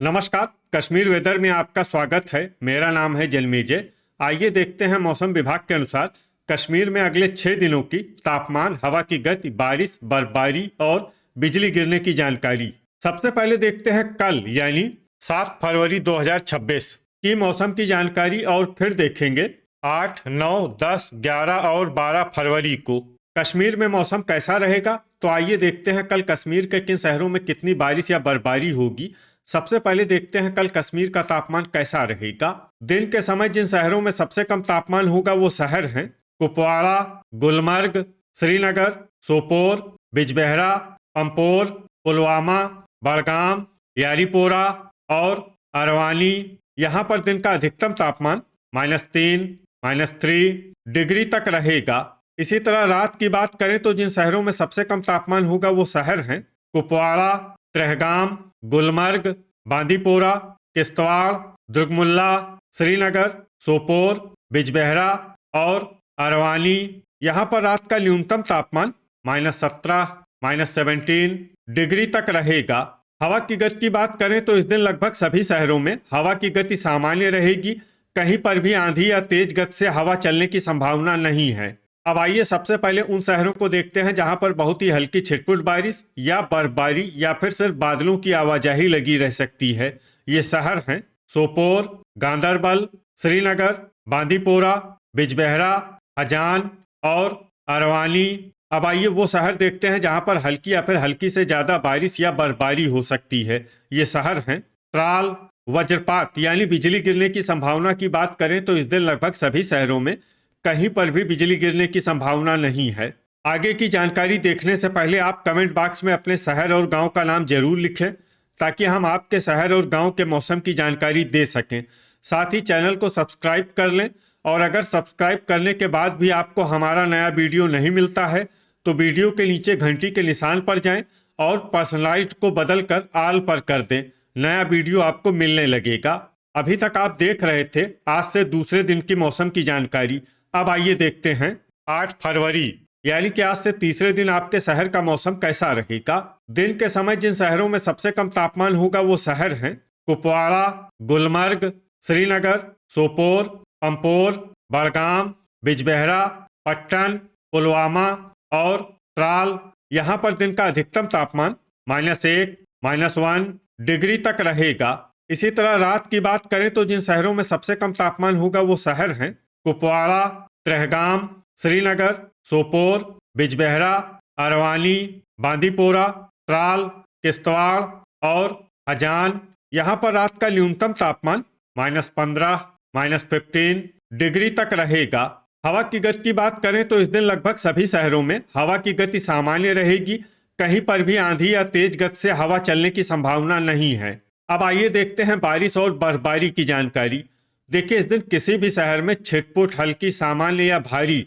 नमस्कार। कश्मीर वेदर में आपका स्वागत है। मेरा नाम है जलमेजय। आइए देखते हैं मौसम विभाग के अनुसार कश्मीर में अगले 6 दिनों की तापमान, हवा की गति, बारिश, बर्फबारी और बिजली गिरने की जानकारी। सबसे पहले देखते हैं कल यानी 7 फरवरी 2026 की मौसम की जानकारी और फिर देखेंगे 8, 9, 10, 11 और 12 फरवरी को कश्मीर में मौसम कैसा रहेगा। तो आइए देखते हैं कल कश्मीर के किन शहरों में कितनी बारिश या बर्फबारी होगी। सबसे पहले देखते हैं कल कश्मीर का तापमान कैसा रहेगा। दिन के समय जिन शहरों में सबसे कम तापमान होगा वो शहर हैं कुपवाड़ा, गुलमर्ग, श्रीनगर, सोपोर, बिजबेहरा, पंपोर, पुलवामा, बड़गाम, यारीपोरा और अरवानी। यहाँ पर दिन का अधिकतम तापमान -3, -3 डिग्री तक रहेगा। इसी तरह रात की बात करें तो जिन शहरों में सबसे कम तापमान होगा वो शहर हैं कुपवाड़ा, ट्रहगाम, गुलमर्ग, बांदीपोरा, किश्तवाड़, दुर्गमुल्ला, श्रीनगर, सोपोर, बिजबेहरा और अरवानी। यहाँ पर रात का न्यूनतम तापमान -17, -17 डिग्री तक रहेगा। हवा की गति की बात करें तो इस दिन लगभग सभी शहरों में हवा की गति सामान्य रहेगी। कहीं पर भी आंधी या तेज गति से हवा चलने की संभावना नहीं है। अब आइए सबसे पहले उन शहरों को देखते हैं जहां पर बहुत ही हल्की छिटपुट बारिश या बर्फबारी या फिर सिर्फ बादलों की आवाजाही लगी रह सकती है। ये शहर हैं सोपोर, गांदरबल, श्रीनगर, बांदीपोरा, बिजबेहरा, हजान और अरवानी। अब आइए वो शहर देखते हैं जहां पर हल्की या फिर हल्की से ज्यादा बारिश या बर्फबारी हो सकती है। ये शहर हैं त्राल। वज्रपात यानी बिजली गिरने की संभावना की बात करें तो इस दिन लगभग सभी शहरों में कहीं पर भी बिजली गिरने की संभावना नहीं है। आगे की जानकारी देखने से पहले आप कमेंट बॉक्स में अपने शहर और गांव का नाम जरूर लिखें ताकि हम आपके शहर और गांव के मौसम की जानकारी दे सकें। साथ ही चैनल को सब्सक्राइब कर लें और अगर सब्सक्राइब करने के बाद भी आपको हमारा नया वीडियो नहीं मिलता है तो वीडियो के नीचे घंटी के निशान पर जाएं और पर्सनलाइज्ड को बदलकर ऑल पर कर दें। नया वीडियो आपको मिलने लगेगा। अभी तक आप देख रहे थे आज से दूसरे दिन की मौसम की जानकारी। अब आइए देखते हैं 8 फरवरी यानी कि आज से तीसरे दिन आपके शहर का मौसम कैसा रहेगा। दिन के समय जिन शहरों में सबसे कम तापमान होगा वो शहर हैं कुपवाड़ा, गुलमर्ग, श्रीनगर, सोपोर, पंपोर, बड़गाम, बिजबेहरा, पट्टन, पुलवामा और त्राल। यहाँ पर दिन का अधिकतम तापमान -1, -1 डिग्री तक रहेगा। इसी तरह रात की बात करें तो जिन शहरों में सबसे कम तापमान होगा वो शहर हैं कुपवाड़ा, ट्रहगाम, श्रीनगर, सोपोर, बिजबेहरा, अरवानी, बांदीपोरा, त्राल, किश्तवाड़ और हजान। यहाँ पर रात का न्यूनतम तापमान -15, -15 डिग्री तक रहेगा। हवा की गति की बात करें तो इस दिन लगभग सभी शहरों में हवा की गति सामान्य रहेगी। कहीं पर भी आंधी या तेज गति से हवा चलने की संभावना नहीं है। अब आइए देखते हैं बारिश और बर्फबारी की जानकारी। देखिए इस दिन किसी भी शहर में छिटपुट, हल्की, सामान्य या भारी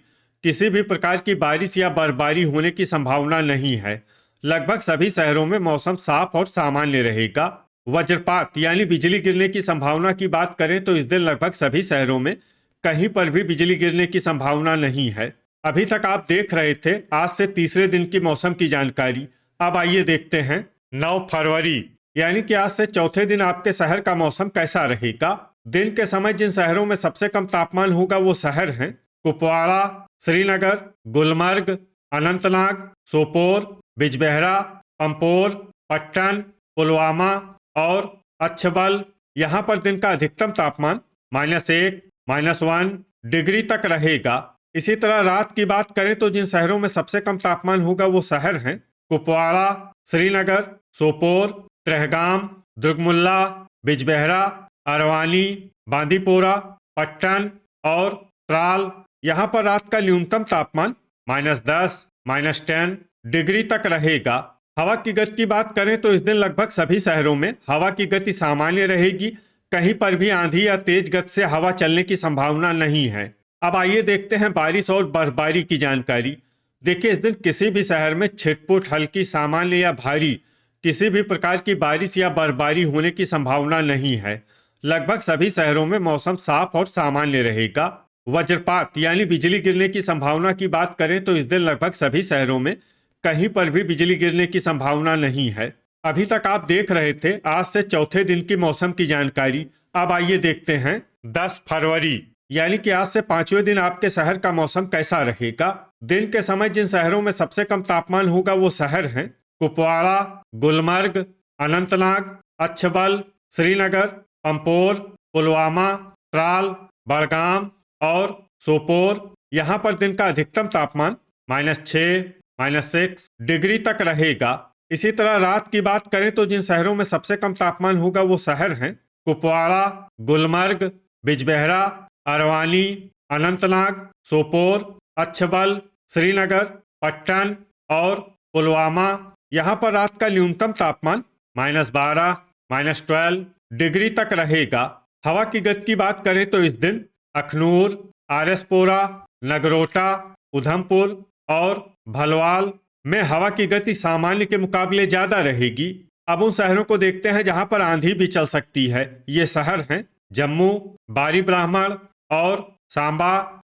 किसी भी प्रकार की बारिश या बर्फबारी होने की संभावना नहीं है। लगभग सभी शहरों में मौसम साफ और सामान्य रहेगा। वज्रपात यानी बिजली गिरने की संभावना की बात करें तो इस दिन लगभग सभी शहरों में कहीं पर भी बिजली गिरने की संभावना नहीं है। अभी तक आप देख रहे थे आज से तीसरे दिन की मौसम की जानकारी। अब आइए देखते हैं 9 फरवरी यानी कि आज से चौथे दिन आपके शहर का मौसम कैसा रहेगा। दिन के समय जिन शहरों में सबसे कम तापमान होगा वो शहर हैं कुपवाड़ा, श्रीनगर, गुलमर्ग, अनंतनाग, सोपोर, बिजबेहरा, पंपोर, पट्टन, पुलवामा और अच्छबल। यहाँ पर दिन का अधिकतम तापमान -1, -1 डिग्री तक रहेगा। इसी तरह रात की बात करें तो जिन शहरों में सबसे कम तापमान होगा वो शहर हैं कुपवाड़ा, श्रीनगर, सोपोर, ट्रहगाम, दुर्गमुल्ला, बिजबेहरा, अरवानी, बांदीपोरा, पट्टन और त्राल। यहाँ पर रात का न्यूनतम तापमान -10, -10 डिग्री तक रहेगा। हवा की गति की बात करें तो इस दिन लगभग सभी शहरों में हवा की गति सामान्य रहेगी। कहीं पर भी आंधी या तेज गति से हवा चलने की संभावना नहीं है। अब आइए देखते हैं बारिश और बर्फबारी की जानकारी। देखिए इस दिन किसी भी शहर में छिटपुट, हल्की, सामान्य या भारी किसी भी प्रकार की बारिश या बर्फबारी होने की संभावना नहीं है। लगभग सभी शहरों में मौसम साफ और सामान्य रहेगा। वज्रपात यानी बिजली गिरने की संभावना की बात करें तो इस दिन लगभग सभी शहरों में कहीं पर भी बिजली गिरने की संभावना नहीं है। अभी तक आप देख रहे थे आज से चौथे दिन की मौसम की जानकारी। अब आइए देखते हैं 10 फरवरी यानी कि आज से पांचवें दिन आपके शहर का मौसम कैसा रहेगा। दिन के समय जिन शहरों में सबसे कम तापमान होगा वो शहर हैं कुपवाड़ा, गुलमर्ग, अनंतनाग, अच्छबल, श्रीनगर, पंपोर, पुलवामा, त्राल, बड़गाम और सोपोर। यहाँ पर दिन का अधिकतम तापमान -6, -6 डिग्री तक रहेगा। इसी तरह रात की बात करें तो जिन शहरों में सबसे कम तापमान होगा वो शहर हैं कुपवाड़ा, गुलमर्ग, बिजबेहरा, अरवानी, अनंतनाग, सोपोर, अच्छबल, श्रीनगर, पट्टन और पुलवामा। यहाँ पर रात का न्यूनतम तापमान -12, -12 डिग्री तक रहेगा। हवा की गति की बात करें तो इस दिन अखनूर, आरएसपोरा, नगरोटा, उधमपुर और भलवाल में हवा की गति सामान्य के मुकाबले ज्यादा रहेगी। अब उन शहरों को देखते हैं जहां पर आंधी भी चल सकती है। ये शहर हैं जम्मू, बारी ब्राह्मण और सांबा।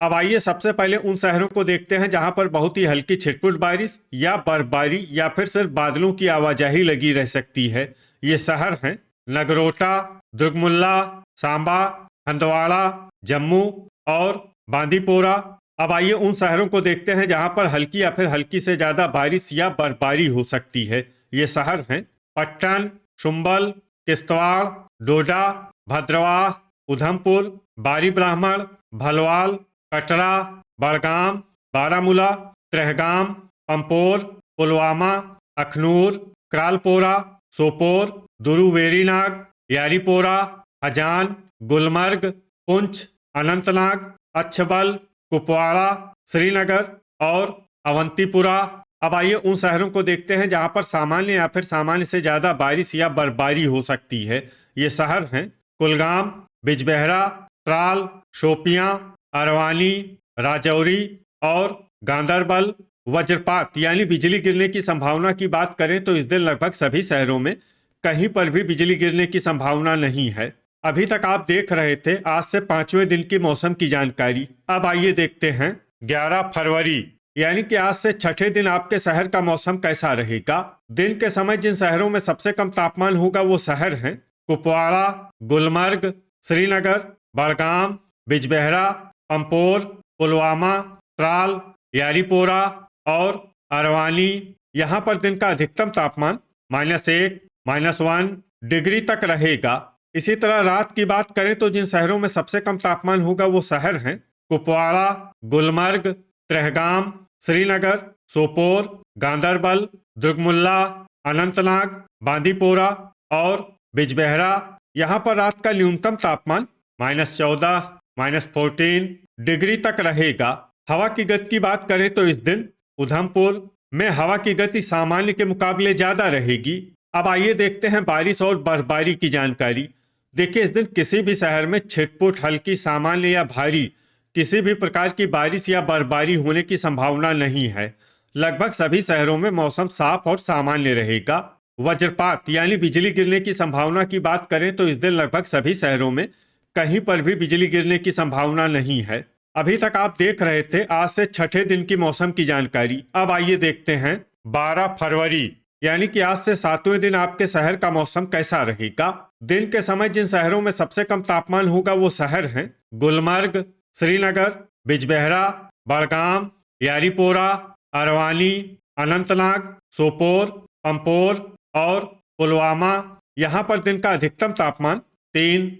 अब आइए सबसे पहले उन शहरों को देखते हैं जहां पर बहुत ही हल्की छिटपुट बारिश या बर्फबारी या फिर सिर्फ बादलों की आवाजाही लगी रह सकती है। ये शहर हैं नगरोटा, दुर्गमुल्ला, सांबा, हंदवाड़ा, जम्मू और बांदीपोरा। अब आइए उन शहरों को देखते हैं जहां पर हल्की या फिर हल्की से ज्यादा बारिश या बर्फबारी हो सकती है। ये शहर हैं पट्टन, शुम्बल, किश्तवाड़, डोडा, भद्रवाह, उधमपुर, बारी ब्राह्मण, भलवाल, कटरा, बड़गाम, बारामूला, त्रेहगाम, पंपोर, पुलवामा, अखनूर, क्रालपोरा, सोपोर, दुरुवेरीनाग, यारीपोरा, हजान, गुलमर्ग, पुंछ, अनंतनाग, अच्छबल, कुपवाड़ा, श्रीनगर और अवंतीपुरा। अब आइए उन शहरों को देखते हैं जहां पर सामान्य या फिर सामान्य से ज्यादा बारिश या बर्फबारी हो सकती है। ये शहर हैं कुलगाम, बिजबेहरा, त्राल, शोपियां, अरवानी, राजौरी और गांदरबल। वज्रपात यानी बिजली गिरने की संभावना की बात करें तो इस दिन लगभग सभी शहरों में कहीं पर भी बिजली गिरने की संभावना नहीं है। अभी तक आप देख रहे थे आज से पांचवें दिन की मौसम की जानकारी। अब आइए देखते हैं 11 फरवरी यानी कि आज से छठे दिन आपके शहर का मौसम कैसा रहेगा। दिन के समय जिन शहरों में सबसे कम तापमान होगा वो शहर हैं कुपवाड़ा, गुलमर्ग, श्रीनगर, बड़गाम, बिजबेहरा, पंपोर, पुलवामा, त्राल, यारीपोरा और अरवानी। यहाँ पर दिन का अधिकतम तापमान -1, -1 डिग्री तक रहेगा। इसी तरह रात की बात करें तो जिन शहरों में सबसे कम तापमान होगा वो शहर हैं कुपवाड़ा, गुलमर्ग, त्रेहगाम, श्रीनगर, सोपोर, गांदरबल, दुर्गमुल्ला, अनंतनाग, बांदीपोरा और बिजबेहरा। यहाँ पर रात का न्यूनतम तापमान -14, -14 डिग्री तक रहेगा। हवा की गति की बात करें तो इस दिन उधमपुर में हवा की गति सामान्य के मुकाबले ज्यादा रहेगी। अब आइए देखते हैं बारिश और बर्फबारी की जानकारी। देखिए इस दिन किसी भी शहर में छिटपुट, हल्की, सामान्य या भारी किसी भी प्रकार की बारिश या बर्फबारी होने की संभावना नहीं है। लगभग सभी शहरों में मौसम साफ और सामान्य रहेगा। वज्रपात यानी बिजली गिरने की संभावना की बात करें तो इस दिन लगभग सभी शहरों में कहीं पर भी बिजली गिरने की संभावना नहीं है। अभी तक आप देख रहे थे आज से छठे दिन की मौसम की जानकारी। अब आइए देखते हैं 12 फरवरी यानी कि आज से सातवें दिन आपके शहर का मौसम कैसा रहेगा। दिन के समय जिन शहरों में सबसे कम तापमान होगा वो शहर हैं गुलमर्ग, श्रीनगर, बिजबेहरा, बड़गाम, यारीपोरा, अरवानी, अनंतनाग, सोपोर, पंपोर और पुलवामा। यहाँ पर दिन का अधिकतम तापमान 3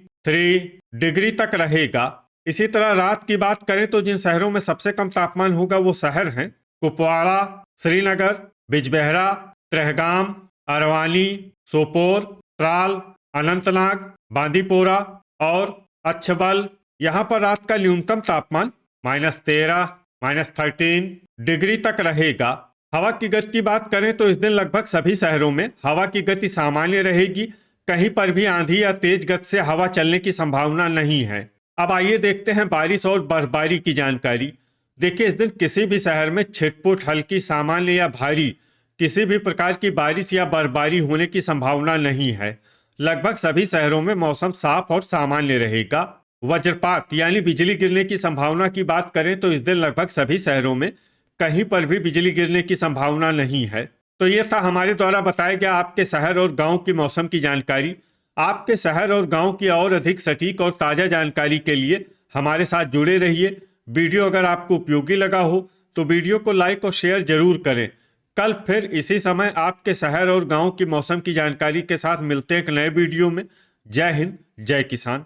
डिग्री तक रहेगा। इसी तरह रात की बात करें तो जिन शहरों में सबसे कम तापमान होगा वो शहर हैं कुपवाड़ा, श्रीनगर, बिजबेहरा, त्रेहगाम, अरवानी, सोपोर, त्राल, अनंतनाग, बांदीपोरा और अच्छबल। यहाँ पर रात का न्यूनतम तापमान -13, -13 डिग्री तक रहेगा। हवा की गति की बात करें तो इस दिन लगभग सभी शहरों में हवा की गति सामान्य रहेगी। कहीं पर भी आंधी या तेज गति से हवा चलने की संभावना नहीं है। अब आइए देखते हैं बारिश और बर्फबारी की जानकारी। देखिए इस दिन किसी भी शहर में छिटपुट, हल्की, सामान्य या भारी किसी भी प्रकार की बारिश या बर्फबारी होने की संभावना नहीं है। लगभग सभी शहरों में मौसम साफ और सामान्य रहेगा। वज्रपात यानी बिजली गिरने की संभावना की बात करें तो इस दिन लगभग सभी शहरों में कहीं पर भी बिजली गिरने की संभावना नहीं है। तो ये था हमारे द्वारा बताया गया आपके शहर और गांव की मौसम की जानकारी। आपके शहर और गांव की और अधिक सटीक और ताज़ा जानकारी के लिए हमारे साथ जुड़े रहिए। वीडियो अगर आपको उपयोगी लगा हो तो वीडियो को लाइक और शेयर जरूर करें। कल फिर इसी समय आपके शहर और गांव की मौसम की जानकारी के साथ मिलते हैं एक नए वीडियो में। जय हिंद, जय किसान।